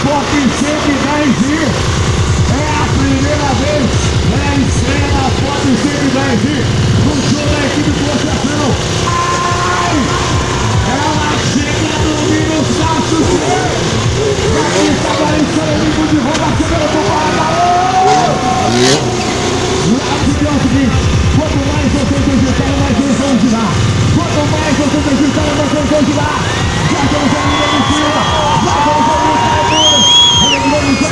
Forte 110. É a primeira vez, é a estreia da Forte 110 no show da equipe de Associação. Ai! Ela chega domina os passos. E aqui está o inimigo de Roma, chegando pro Paraná. É o seguinte, quanto mais vocês digitarem, mais eles vão girar. Quanto mais vocês digitarem, mais eles vão girar. Já vamos ali em cima, já vamos ali no Caibura. Ele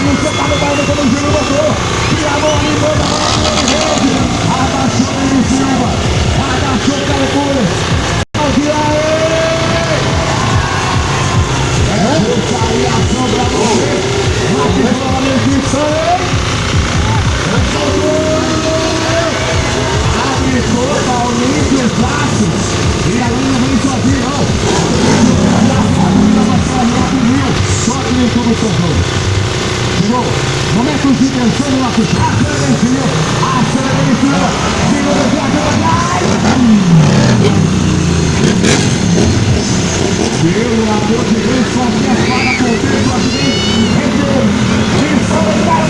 você tá no baile quando o giro botou. Tira a mão ali, manda a mão ali, rede. Abaixou em cima, abaixou o Caibura. Pode deixa aí a sombra pra você. Aqui fora a edição. Abre totalmente os braços e a linha vem sozinha, não. A linha vai sair do rio, só que nem tudo sobrou. Chegou, momentos de tensão no nosso chat. Acelera em cima, segura o viagem pra trás. Pelo amor de Deus, só minha espada por dentro, acidente. Ele só vai dar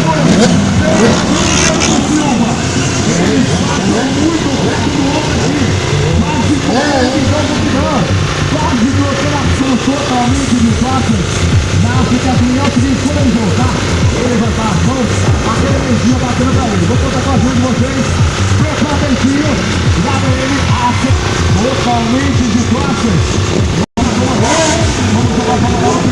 ele passou muito perto do outro aqui, mas ficou dominando, quase trocando a ação totalmente de costas. Na África do União, seguinte, quando ele voltar, ele vai estar a mão, aquela energia batendo pra ele. Vou contar com a ajuda de vocês, totalmente, lá vem ele, totalmente de costas. Vamos jogar para o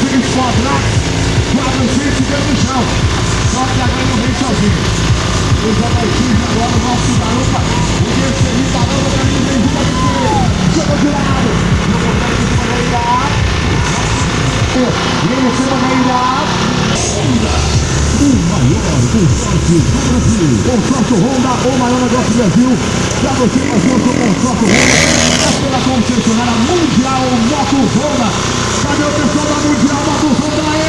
seguinte quadrados, 400 no chão. Só que agora não vem sozinho. Os abaixinhos agora o nosso garupa, o terceiro garupa pra mim vem junto de você. Chegou de lado. Não consegue de maneira. E ele chega na ilha. O maior consórcio do Brasil. Consórcio Honda, o maior negócio do Brasil. Pra você fazer o seu consórcio Honda, é pela concessionária Mundial Motos Honda. Cadê o pessoal da Mundial Motos Honda aí?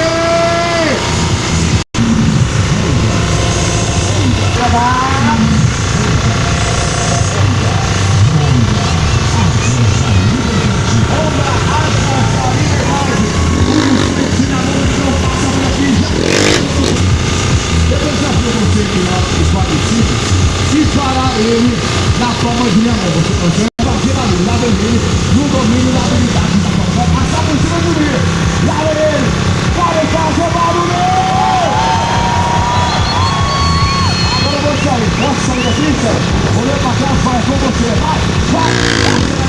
E para ele, na forma de amor, você consegue fazer ali, lá vem ele, no domínio da habilidade da forma, vai passar por cima do meio, lá vem ele, vai fazer barulho! Agora eu vou sair, posso sair daqui, cara? Olhei pra trás, vai com você, vai,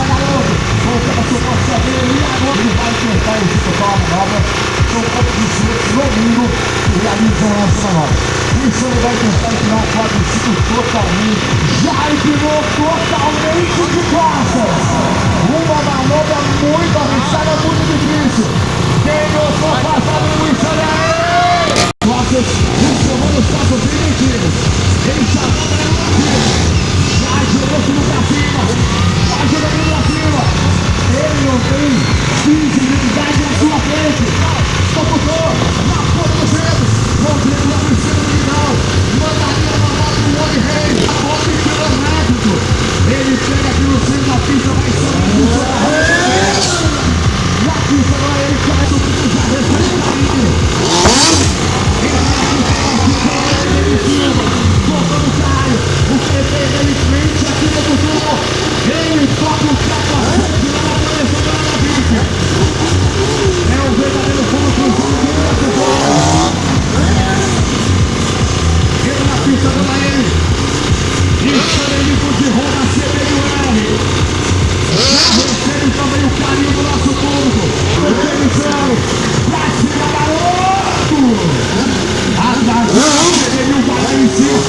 garoto! Você vai ser você aqui, e agora ele vai tentar executar a manobra, com o corpo de cima, domingo, e realizam essa manobra. Isso ele vai tentar tirar o quadriciclo totalmente. Já empilhou totalmente de costas. Uma manobra muito arriscada, muito difícil. Quem gostou, faça a linguiça aí! Costas, funcionando os passos primitivos. Ele chamou para ele. Já jogou tudo pra cima. Já jogando pra cima. Ele não tem visibilidade na sua frente. Tocou na ponta do dedo. Rodrigo lá no cima do final. Mandaria uma moto do Homem Rei. A volta em quilométrico. Ele pega aqui no centro da pista, vai somente o seu carro. Na pista agora ele cai do que já recebe o caminho. Ele cima. Voltando o carro. O PP dele frente aqui no futuro. Ele toca o capacete lá na direção da pista. É o verdadeiro fogo cruzado dele na pessoa. Ele na pista dando a ele. Histórico de Roma, CBUR. Já recebe também o carinho do nosso público. Atenção, pra cima, garoto! Atenção, CBU vai em cima.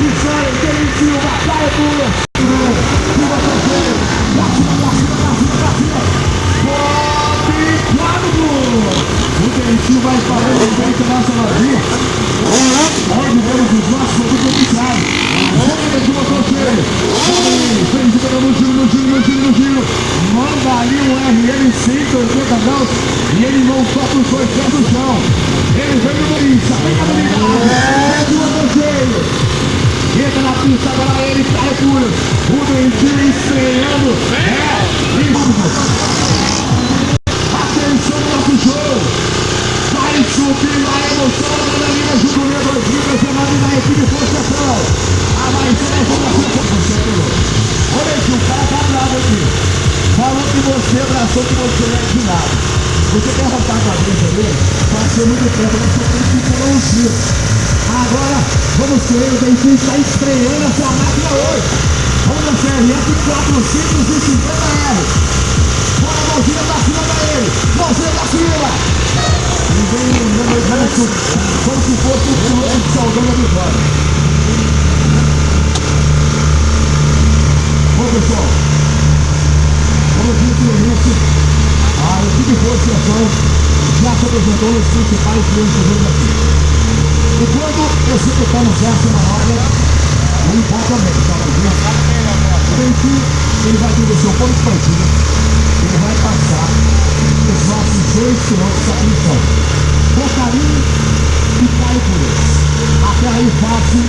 Histórico, Denilson, batalha pura. O Dentinho vai fazer o feito nossa novinha. Onde vemos os nossos produtos oficiais. Chega de motor cheio. Feliz no giro. Manda ali um RL 180 graus. E ele não toca os dois pés no chão. Ele vem no Luísa. Vem com a habilidade. De motor cheio. Entra na pista, agora ele cai puro. O Dentinho estreando. Atenção no nosso show. Vai subir a emoção da adrenalina junto com o 2 Libras, é nome da equipe Forçação. A mais informação. Olha aqui, o cara tá bravo aqui. Falou que você abraçou, que você não é de nada. Você quer arrancar a cabeça dele? Passou muito tempo, mas só tem que ficar um tiro. Agora, vamos ver, o Dentinho está estreando a sua máquina hoje. Honda CRF 450R. Bora a mãozinha pra cima pra ele. Mãozinha pra cima. E vem lembrando como se fosse o piloto saudando a vitória. Bom, pessoal, como eu disse no início, a equipe de Forçação já se apresentou nos principais vencedores aqui. E quando executamos essa manobra, não importa mesmo, tá? O Dentinho, ele vai ter o seu ponto de partida. Ele vai passar os nossos 2 quilômetros da punição. Bocarinho e cai por eles. Até aí fácil,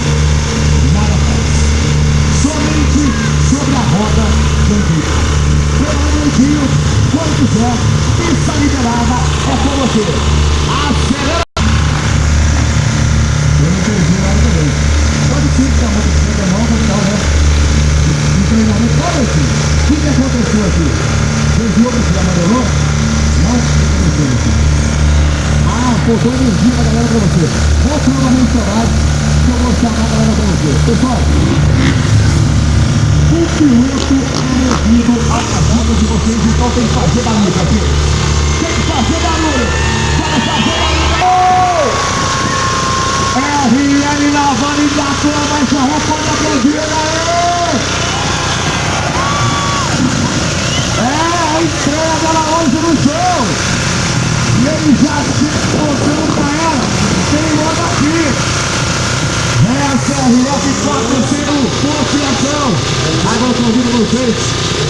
nada faz. Somente sobre a roda do Dentinho. Pelo Dentinho, quando quiser, pista liberada é com você. Acelera! Eu não perdi nada também. Pode ser que a motocicleta nova e tal, né? No treinamento, olha aqui. O que aconteceu aqui? Vocês viram que já amarelou? Não? O que aconteceu aqui? Ah, faltou energia pra galera pra você. Vou novamente falar que eu vou chamar a galera pra você. Pessoal, piloto promovido a ajuda de vocês, então tem que fazer barulho aqui. Tem que fazer barulho. Vai fazer barulho. RN Lavando da Tua, vai se arrepender da Candida aí. A estreia dela hoje no show. E ele já se mostrando pra ela. Tem moda aqui. CRF 400, confiação. Agora eu tô ouvindo vocês.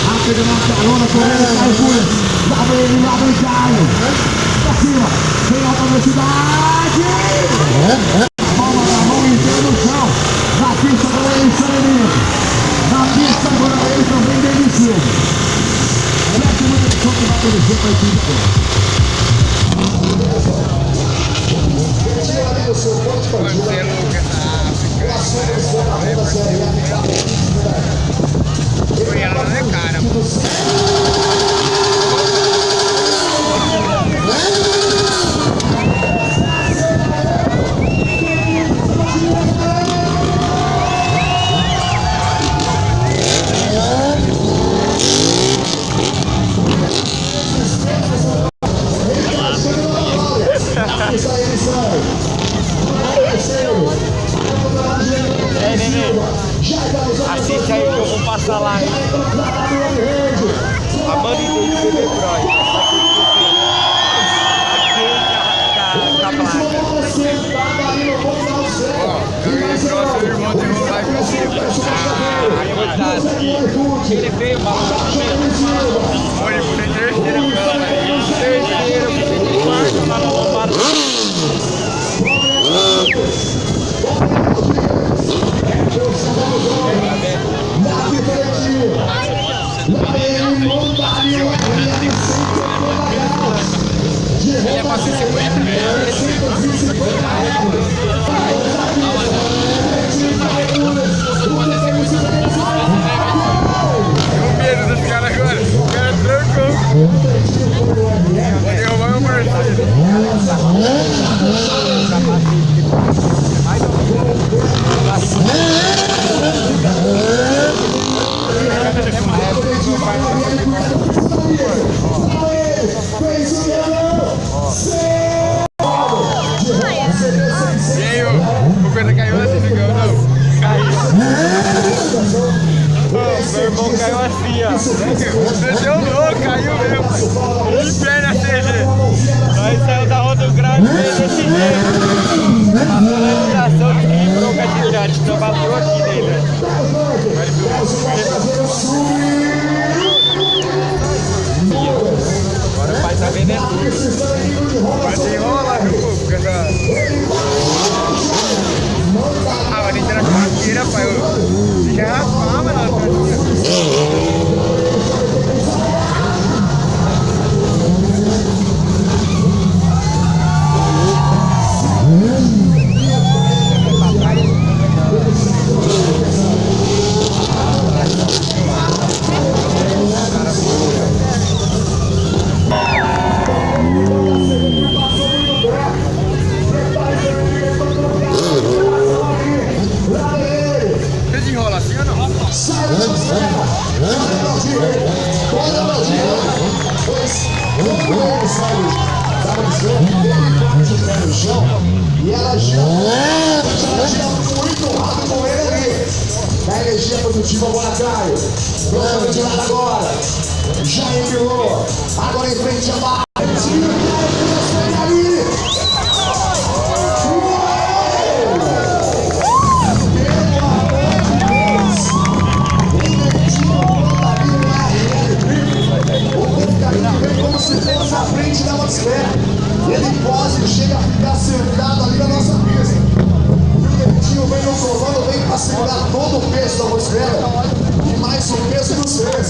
A pegando a carona, correndo, cai fúria. Lá vem Caio. Pra cima, tem alta velocidade. Palma na mão inteira no chão. Na pista agora eles são inimigos. Na pista agora eles também deliciam. Mete muito chão que vai acontecer pra equipe agora. Foi ela, né, cara? Assiste aí que eu vou passar lá. A banda de bebê Freud. Aqui com a placa. Ó, o irmão de novo vai pra cima. Coitado. Ele veio, maluco. Olha, por terceira câmera. Terceira, quarto, na lombada. Ele é pra 150 o medo dos caras agora. O cara trancou. Vou derrubar meu parceiro. E aí, o coisa caiu assim, ficou, não? Caiu. Meu irmão caiu assim, ó. Desceu louco, caiu mesmo. Em pé na CG. Nós saímos da roda do grau e fez desse jeito. Passou na estação que quebrou o cadeirante, então bateu aqui dentro. Agora o pai tá vendo é tudo. Vai se enrolar, meu povo, porque essa... Ah, mas tem que tirar a carteira, pai. Já era fama, não. Desenrola assim ou não? E ela gira muito rápido com ele ali. A energia positiva, bora Caio. Vamos de lado agora. Já enviou. Agora em frente a barra. Como se fosse à frente da atmosfera. Ele pode, chega a ficar sentado ali na nossa pista. E o Netinho vem no comando, vem para segurar todo o peso da atmosfera e mais o peso dos três.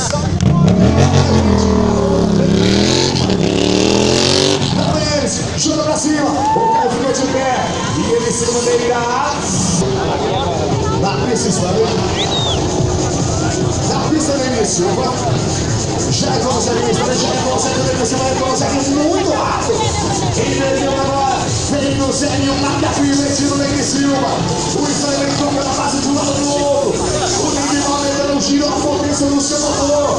Chuta pra cima, o Caio ficou de pé e ele em cima dele na pista, na pista do início. Já consegue, já consegue muito rápido. Entendeu agora? Vem no Zénio, marca aqui, metido no Negri Silva. O Israel toca na base de um lado do outro. O Negri vai dando um giro, a potência seu Luciano falou,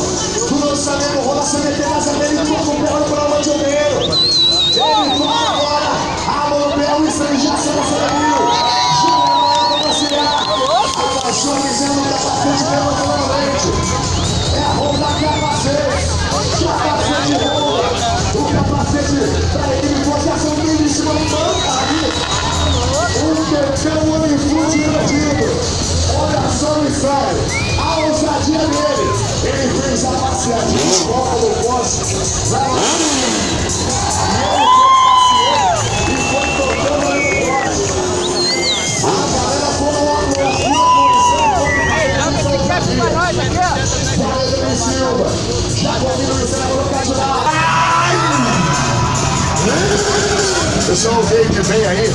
do lançamento, rola CBT na dele, tocou o perro para o Manjomeiro. Ele toca agora, a mão no pé, o Israel já se lançou. Apaixonizando da patente pela frente. É a roupa da capacete. Capacete rola. O capacete pra ele pode assumir em cima do banco ali. Um pequeno uniforme perdido. Olha só o ensaio. A ousadia dele. Ele fez a passeadinha de volta do poste. E foi tocando no poste. A galera foi no amor. Pessoal, veio que vem aí.